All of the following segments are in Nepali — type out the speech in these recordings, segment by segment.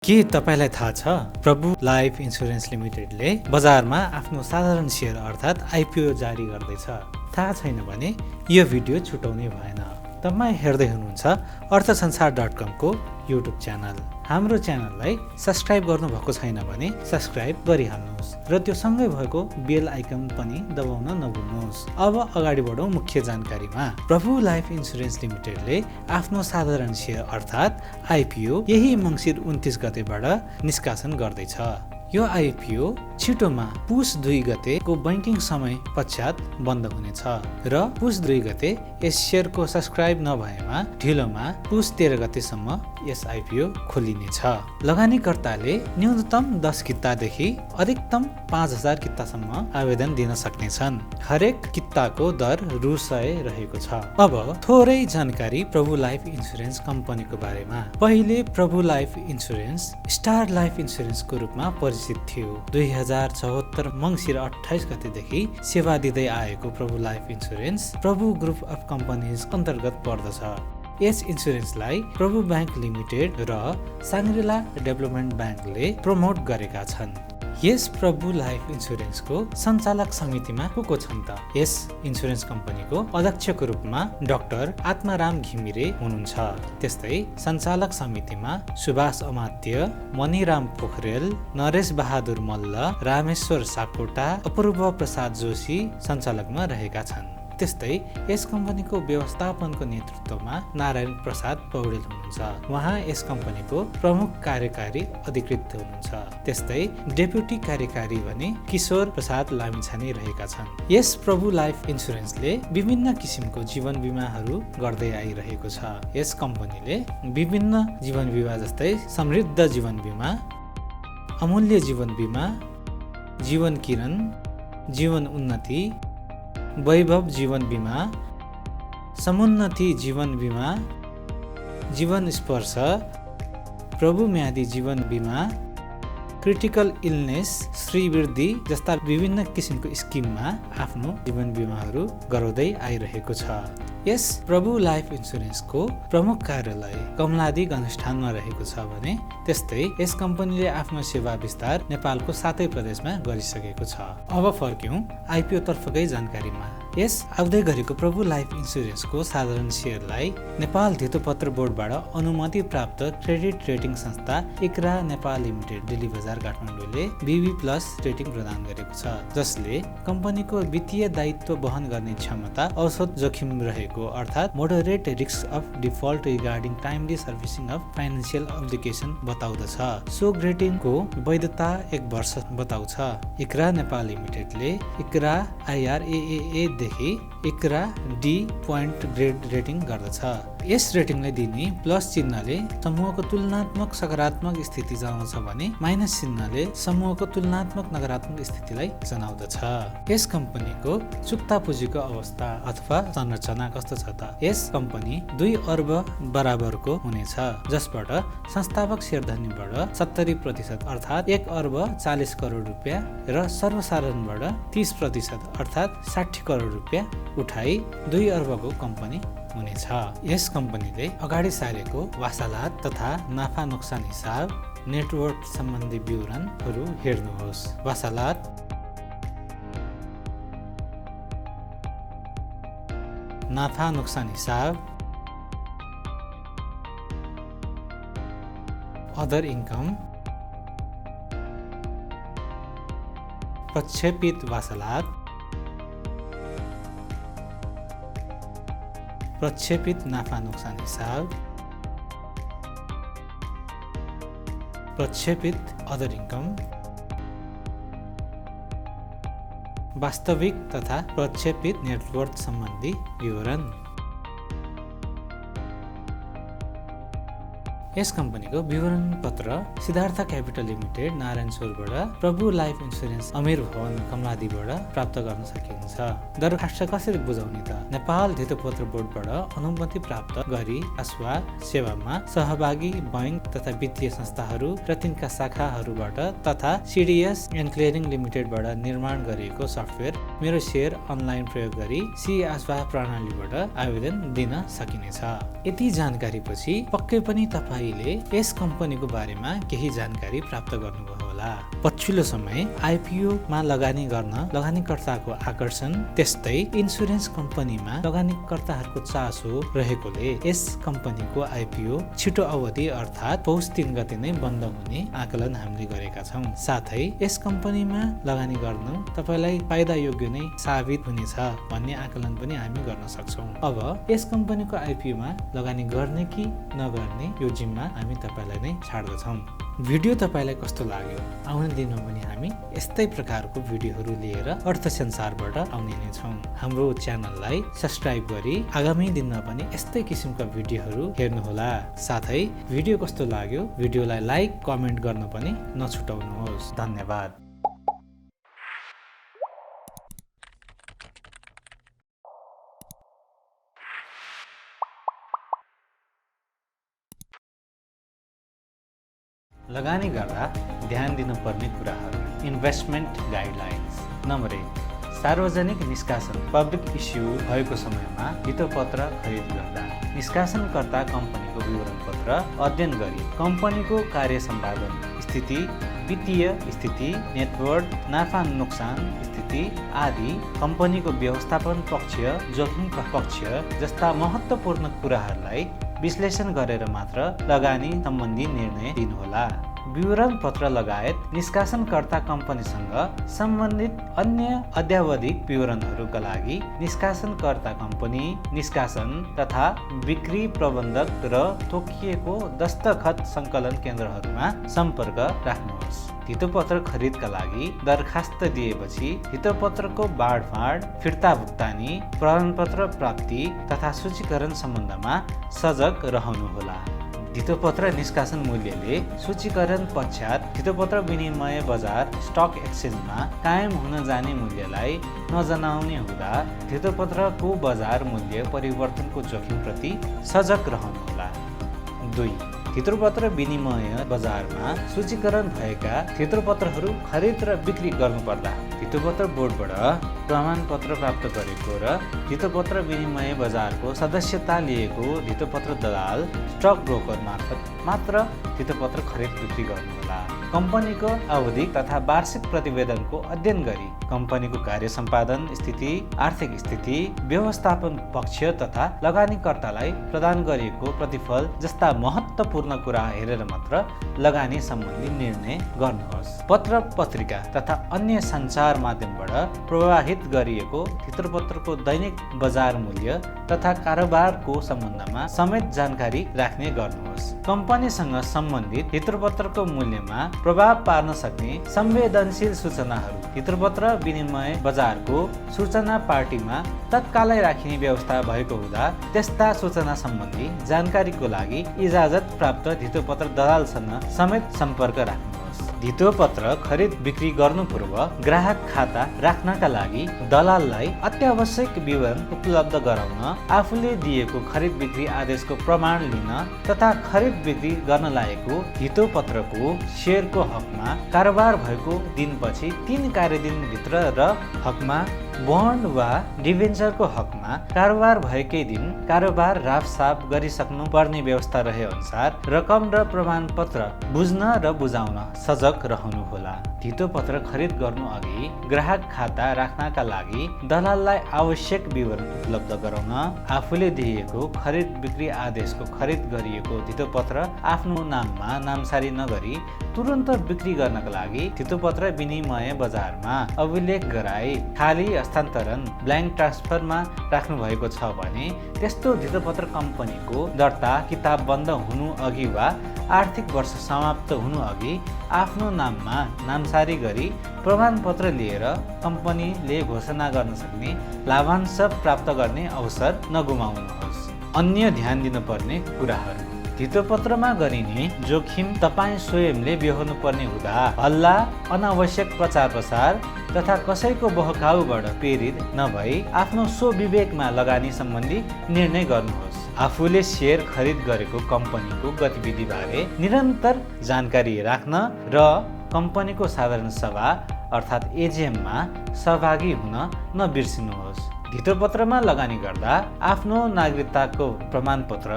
के तपाईलाई थाहा छ प्रभु लाइफ इन्स्योरेन्स लिमिटेडले बजारमा आफ्नो साधारण सेयर अर्थात् आइपिओ जारी गर्दैछ? थाहा छैन भने यो भिडियो छुटाउने भएन। तपाईँ हेर्दै हुनुहुन्छ अर्थसंसार.com को युट्युब च्यानल। हाम्रो च्यानललाई सब्स्क्राइब गर्नुभएको छैन भने सब्स्क्राइब गरिहाल्नुहोस् र त्यो सँगै भएको बेल आइकन पनि दबाउन नभुल्नुहोस्। अब अगाडि बढौँ मुख्य जानकारीमा। प्रभु लाइफ इन्स्योरेन्स लिमिटेडले आफ्नो साधारण सेयर अर्थात् आइपिओ यही मङ्सिर 29 गतेबाट निष्कासन गर्दैछ। यो आइपिओ छिटोमा पुस 2 गतेको बैंकिङ समय पश्चात बन्द हुनेछ र पुस 2 गते यस सेयरको सब्स्क्राइब नभएमा ढिलोमा पुस 13 गतेसम्म यस आइपिओ खोलिनेछ। लगानीकर्ताले न्यूनतम 10 कितादेखि अधिकतम 5000 कितासम्म आवेदन दिन सक्नेछन्। हरेक किताको दर रु 100 रहेको छ। अब थोरै जानकारी प्रभु लाइफ इन्स्योरेन्स कम्पनीको बारेमा। पहिले प्रभु लाइफ इन्स्योरेन्स स्टार लाइफ इन्स्योरेन्सको रूपमा परिचित थियो। 2074 मङ्सिर 28 गतेदेखि सेवा दिँदै आएको प्रभु लाइफ इन्स्योरेन्स प्रभु ग्रुप अफ कम्पनीज अन्तर्गत पर्दछ। यस इन्स्योरेन्सलाई प्रभु ब्याङ्क लिमिटेड र साङ्ग्रिला डेभलपमेन्ट ब्याङ्कले प्रमोट गरेका छन्। यस प्रभु लाइफ इन्स्योरेन्सको सञ्चालक समितिमा को छन् त? यस इन्स्योरेन्स कम्पनीको अध्यक्षको रूपमा डाक्टर आत्माराम घिमिरे हुनुहुन्छ। त्यस्तै सञ्चालक समितिमा सुभाष अमात्य, मणिराम पोखरेल, नरेश बहादुर मल्ल, रामेश्वर सापकोटा, अपूर्व प्रसाद जोशी सञ्चालकमा रहेका छन्। त्यस्तै यस कम्पनीको व्यवस्थापनको नेतृत्वमा नारायण प्रसाद पौडेल हुनुहुन्छ। उहाँ यस कम्पनीको प्रमुख कार्यकारी अधिकृत हुनुहुन्छ। त्यस्तै डेप्युटी कार्यकारी भने किशोर प्रसाद लामिछाने रहेका छन्। यस प्रभु लाइफ इन्स्योरेन्सले विभिन्न किसिमको जीवन बिमाहरू गर्दै आइरहेको छ। यस कम्पनीले विभिन्न जीवन बिमा जस्तै समृद्ध जीवन बिमा, अमूल्य जीवन बिमा, जीवन किरण, जीवन उन्नति, वैभव जीवन बिमा, समुन्नति जीवन बिमा, जीवन स्पर्श, प्रभु म्यादी जीवन बिमा, क्रिटिकल इलनेस, श्रीवृद्धि जस्ता विभिन्न किसिमको स्किममा आफ्नो जीवन बिमाहरू गराउँदै आइरहेको छ। यस प्रभु लाइफ इन्स्योरेन्सको प्रमुख कार्यालय कमलादी गणेशस्थानमा रहेको छ भने त्यस्तै यस कम्पनीले आफ्नो सेवा विस्तार नेपालको 7 प्रदेशमा गरिसकेको छ। अब फर्क्यौं आइपिओ तर्फकै जानकारीमा। यस आउँदै गरेको प्रभु लाइफ इन्स्योरेन्सको साधारण सेयरलाई नेपाल धितोपत्र बोर्डबाट अनुमति प्राप्त क्रेडिट रेटिङ संस्था इक्रा नेपाल लिमिटेड दिल्ली बजार काठमाडौँले BB+ रेटिङ प्रदान गरेको छ, जसले कम्पनीको वित्तीय दायित्व वहन गर्ने क्षमता औसत जोखिम रहेको अर्थात् moderate risk of default regarding timely servicing of financial obligation बताउँदछ। सो रेटिङको वैधता 1 वर्ष बताउँछ। इक्रा नेपाल लिमिटेडले इक्रा IRAA देखि Iqra D point grade rating गर्दछ। यस रेटिङलाई दिने प्लस चिन्हले समूहको तुलनात्मक सकारात्मक स्थिति जनाउँछ भने माइनस चिन्हले समूहको तुलनात्मक नकारात्मक स्थितिलाई जनाउँदछ। यस कम्पनीको चुक्ता पुँजीको अवस्था अथवा संरचना कस्तो छ त? यस कम्पनी 2 अर्ब बराबरको हुनेछ, जसबाट संस्थापक शेयरधानीबाट 70% अर्थात् 1 अर्ब 40 करोड रुपियाँ र सर्वसाधारणबाट 30% अर्थात् 60 करोड रुपियाँ उठाई 2 अर्बको कम्पनी हुनेछ। यस कम्पनीले अगाडि सारेको वासालात तथा नाफा नोक्सान हिसाब, नेटवर्क सम्बन्धी विवरणहरू हेर्नुहोस्। वासालात, नाफा नोक्सान हिसाब, अदर इन्कम, प्रक्षेपित वासालात, प्रक्षेपित नाफा नोक्सान हिसाब, प्रक्षेपित अदर इन्कम, वास्तविक तथा प्रक्षेपित नेटवर्थ सम्बन्धी विवरण। यस कम्पनीको विवरण पत्र सिद्धार्थ क्यापिटल लिमिटेड नारायणपुरबाट प्रभु लाइफ इन्स्योरेन्स अमीर भवन कमलादीबाट प्राप्त गर्न सकिन्छ। दरखास्त कसरी बुझाउने त? नेपाल धितोपत्र बोर्डबाट अनुमति प्राप्त गरी अथवा सेवामा सहभागी बैंक तथा वित्तीय संस्थाहरू र तिनका शाखाहरूबाट तथा CDS एन्ड क्लियरिङ लिमिटेडबाट निर्माण गरिएको सफ्टवेयर मेरो सेयर अनलाइन प्रयोग गरी सी-आस्वा प्रणालीबाट आवेदन दिन सकिनेछ। यति जानकारी पछि पक्कै पनि तपाईँ तपाईँले यस कम्पनीको बारेमा केही जानकारी प्राप्त गर्नुभयो होला। पछिल्लो समय आइपिओमा लगानी गर्न लगानीकर्ताको आकर्षण, त्यस्तै इन्सुरेन्स कम्पनीमा लगानीकर्ताहरूको चासो रहेकोले यस कम्पनीको आइपिओ छिटो अवधि अर्थात् पौष 3 गते नै बन्द हुने आकलन हामीले गरेका छौँ। साथै यस कम्पनीमा लगानी गर्नु तपाईलाई फाइदा योग्य नै साबित हुनेछ भन्ने आकलन पनि हामी गर्न सक्छौँ। अब यस कम्पनीको आइपिओमा लगानी गर्ने कि नगर्ने यो जिम्मा हामी तपाईलाई नै छाड्दछौँ। भिडियो तपाईलाई कस्तो लाग्यो? आउने दिनमा पनि हामी यस्तै प्रकारको भिडियोहरू लिएर अर्थ संसारबाट आउने नै छौँ। हाम्रो च्यानललाई सब्स्क्राइब गरी आगामी दिनमा पनि यस्तै किसिमका भिडियोहरू हेर्नुहोला। साथै भिडियो कस्तो लाग्यो भिडियोलाई लाइक कमेन्ट गर्न पनि नछुटाउनुहोस्। धन्यवाद। लगानी गर्दा ध्यान दिनुपर्ने कुराहरू। Investment guidelines. नम्बर 1, सार्वजनिक निष्कासन पब्लिक इस्यु भएको समयमा हितोपत्र खरिद गर्दा निष्कासनकर्ता कम्पनीको विवरण पत्र अध्ययन गरी कम्पनीको कार्य सम्पादन स्थिति, वित्तीय स्थिति, नेटवर्क, नाफा नोक्सान स्थिति आदि, कम्पनीको व्यवस्थापन पक्ष, जोखिम पक्ष जस्ता महत्त्वपूर्ण कुराहरूलाई विश्लेषण गरेर मात्र लगानी सम्बन्धी निर्णय दिनुहोला। विवरण पत्र लगायत निष्कासनकर्ता कम्पनीसँग सम्बन्धित अन्य अद्यावधिक विवरणहरूका लागि निष्कासनकर्ता कम्पनी, निष्कासन तथा बिक्री प्रबन्धक र तोकिएको दस्तखत सङ्कलन केन्द्रहरूमा सम्पर्क राख्नुहोस्। हितोपत्र खरिदका लागि दरखास्त दिएपछि हितोपत्रको बाँडफाँड, फिर्ता भुक्तानी, प्रमाणपत्र प्राप्ति तथा सूचीकरण सम्बन्धमा सजग रहनुहोला। हितोपत्र निष्कासन मूल्यले सूचीकरण पश्चात हितोपत्र विनिमय बजार स्टक एक्सचेन्जमा कायम हुन जाने मूल्यलाई नजनाउने हुँदा हितोपत्रको बजार मूल्य परिवर्तनको जोखिमप्रति सजग रहनुहोला। 2, हितोपत्र विनिमय बजारमा सूचीकरण भएका हितोपत्रहरू खरिद र बिक्री गर्नुपर्दा हितोपत्र बोर्डबाट प्रमाणपत्र प्राप्त गरेको र हितोपत्र विनिमय बजारको सदस्यता लिएको हितोपत्र दलाल स्टक ब्रोकर मार्फत मात्र हितोपत्र खरिद बिक्री गर्नुहोला। कम्पनीको आवधिक तथा वार्षिक प्रतिवेदनको अध्ययन गरी कम्पनीको कार्य सम्पादन स्थिति, आर्थिक स्थिति, व्यवस्थापन पक्ष तथा लगानीकर्तालाई प्रदान गरिएको प्रतिफल जस्ता महत्त्वपूर्ण कुरा हेरेर मात्र लगानी सम्बन्धी निर्णय गर्नुहोस्। पत्र पत्रिका तथा अन्य सञ्चार माध्यमबाट प्रवाहित गरिएको हितोपत्रको दैनिक बजार मूल्य तथा कारोबारको सम्बन्धमा समेत जानकारी राख्ने गर्नुहोस्। कम्पनीसँग सम्बन्धित हितोपत्रको मूल्यमा प्रभाव पार्न सक्ने संवेदनशील सूचनाहरू हितोपत्र विनिमय बजारको सूचना पार्टीमा तत्कालै राखिने व्यवस्था भएको हुँदा त्यस्ता सूचना सम्बन्धी जानकारीको लागि इजाजत प्राप्त हितोपत्र दलालसँग समेत सम्पर्क राख्नुहोस्। हितोपत्र खरिद बिक्री गर्नु पूर्व ग्राहक खाता राख्नका लागि दलाललाई अत्यावश्यक विवरण उपलब्ध गराउन, आफूले दिएको खरिद बिक्री आदेशको प्रमाण लिन तथा खरिद बिक्री गर्न लागेको हितोपत्रको सेयरको हकमा कारोबार भएको दिनपछि 3 कार्यदिनभित्र र हकमा बन्ड वा डिभेन्चरको हकमा कारोबार भएकै दिन कारोबार राफसाफ गरिसक्नु पर्ने व्यवस्था रहे अनुसार रकम र प्रमाणपत्र बुझ्न र बुझाउन सजग रहनुहोला। हितोपत्र खरिद गर्नु अघि ग्राहक खाता राख्नका लागि दलाललाई आवश्यक विवरण उपलब्ध गराउन, आफूले दिएको खरिद बिक्री आदेशको खरिद गरिएको हितोपत्र आफ्नो नाममा नामसारी नगरी तुरन्त बिक्री गर्नका लागि हितोपत्र विनिमय बजारमा अभिलेख गराई खाली हस्तान्तरण ब्ल्याङ्क ट्रान्सफरमा राख्नु भएको छ भने त्यस्तो हितोपत्र कम्पनीको दर्ता किताब बन्द हुनु अघि वा आर्थिक वर्ष समाप्त हुनु अघि आफ्नो नाममा नामसारी गरी प्रमाणपत्र लिएर कम्पनीले घोषणा गर्न सक्ने लाभांश प्राप्त गर्ने अवसर नगुमाउनुहोस्। अन्य ध्यान दिनुपर्ने कुराहरू। हितोपत्रमा गरिने जोखिम तपाईँ स्वयंले बेहोर्नु पर्ने हुँदा हल्ला, अनावश्यक प्रचार प्रसार तथा कसैको बहकाउबाट प्रेरित नभई आफ्नो स्वविवेकमा लगानी सम्बन्धी निर्णय गर्नुहोस्। आफूले सेयर खरिद गरेको कम्पनीको गतिविधि बारे निरन्तर जानकारी राख्न र कम्पनीको साधारण सभा अर्थात् एजिएममा सहभागी हुन नबिर्सिनुहोस्। हितोपत्रमा लगानी गर्दा आफ्नो नागरिकताको प्रमाणपत्र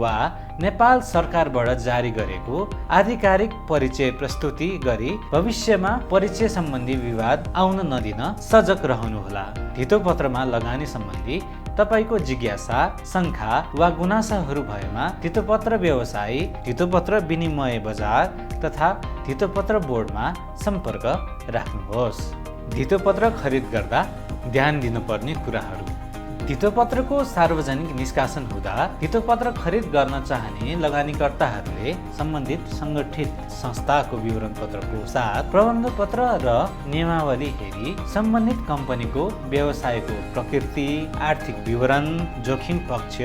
वा नेपाल सरकारबाट जारी गरेको आधिकारिक परिचय प्रस्तुति गरी भविष्यमा परिचय सम्बन्धी विवाद आउन नदिन सजग रहनुहोला। धितोपत्रमा लगानी सम्बन्धी तपाईको जिज्ञासा, शङ्का वा गुनासाहरू भएमा धितोपत्र व्यवसायी, धितोपत्र विनिमय बजार तथा धितोपत्र बोर्डमा सम्पर्क राख्नुहोस्। धितोपत्र खरिद गर्दा ध्यान दिनुपर्ने कुराहरू। धितोपत्रको सार्वजनिक निष्कासन हुँदा धितोपत्र खरिद गर्न चाहने लगानीकर्ताहरूले सम्बन्धित सङ्गठित संस्थाको विवरण पत्रको साथ प्रबन्ध पत्र र नियमावली हेरी सम्बन्धित कम्पनीको व्यवसायको प्रकृति, आर्थिक विवरण, जोखिम पक्ष,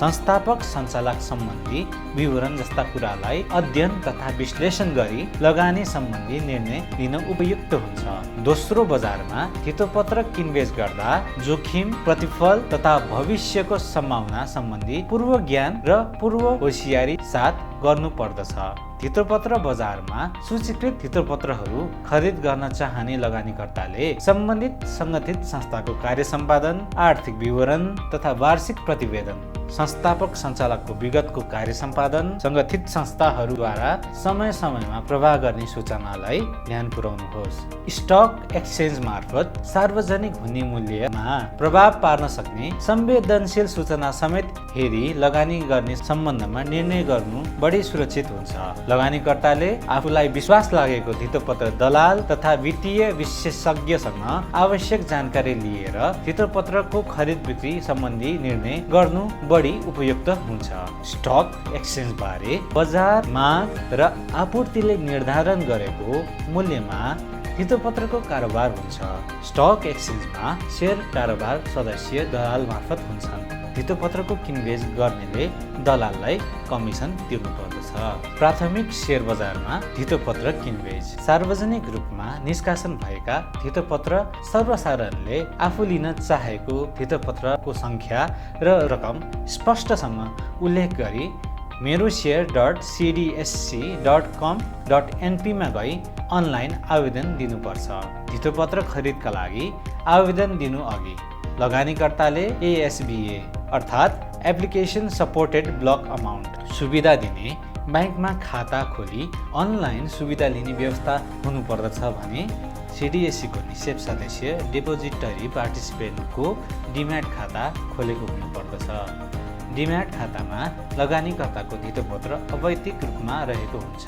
संस्थापक सञ्चालक सम्बन्धी विवरण जस्ता कुरालाई अध्ययन तथा विश्लेषण गरी लगानी सम्बन्धी निर्णय लिन उपयुक्त हुन्छ। दोस्रो, बजारमा धितोपत्र किनबेच गर्दा जोखिम, प्रतिफल तथा भविष्यको सम्भावना सम्बन्धी पूर्व ज्ञान र पूर्व होसियारी साथ गर्नु पर्दछ। धितोपत्र बजारमा सूचीकृत धितोपत्रहरू खरिद गर्न चाहने लगानीकर्ताले सम्बन्धित सङ्गठित संस्थाको कार्य सम्पादन, आर्थिक विवरण तथा वार्षिक प्रतिवेदन, संस्थापक सञ्चालकको विगतको कार्य सम्पादन, सङ्गठित संस्थाहरूद्वारा समय समयमा प्रवाह गर्ने सूचनालाई ध्यान पुर्याउनुहोस्। स्टक एक्सचेन्ज मार्फत सार्वजनिक हुने मूल्यमा प्रभाव पार्न सक्ने संवेदनशील सूचना समेत हेरी लगानी गर्ने सम्बन्धमा निर्णय गर्नु बढी सुरक्षित हुन्छ। लगानीकर्ताले आफूलाई विश्वास लागेको धितोपत्र दलाल तथा वित्तीय विशेषज्ञसँग आवश्यक जानकारी लिएर धितोपत्रको खरिद बिक्री सम्बन्धी निर्णय गर्नु बढी उपयुक्त हुन्छ। स्टक एक्सचेन्ज बारे बजार माग र आपूर्तिले निर्धारण गरेको मूल्यमा धितोपत्रको कारोबार हुन्छ। स्टक एक्सचेन्जमा सेयर कारोबार सदस्य दलाल मार्फत हुन्छन्। धितोपत्रको किनबेच गर्नेले दलाललाई कमिसन तिर्नु पर्दछ। प्राथमिक सेयर बजारमा धितोपत्र किनबेच। सार्वजनिक रूपमा निष्कासन भएका धितोपत्र सर्वसाधारणले आफू लिन चाहेको धितोपत्रको सङ्ख्या र रकम स्पष्टसँग उल्लेख गरी meroshare.cdsc.com.np मा गई अनलाइन आवेदन दिनुपर्छ। धितोपत्र खरिदका लागि आवेदन दिनु अघि लगानीकर्ताले ASBA अर्थात् एप्लिकेसन सपोर्टेड ब्लक अमाउन्ट सुविधा दिने ब्याङ्कमा खाता खोली अनलाइन सुविधा लिने व्यवस्था हुनुपर्दछ भने CDSC को निक्षेप सदस्य डिपोजिटरी पार्टिसिपेन्टको डिम्याट खाता खोलेको हुनुपर्दछ। डिम्याट खातामा लगानीकर्ताको धितोपत्र अवैधिक रूपमा रहेको हुन्छ।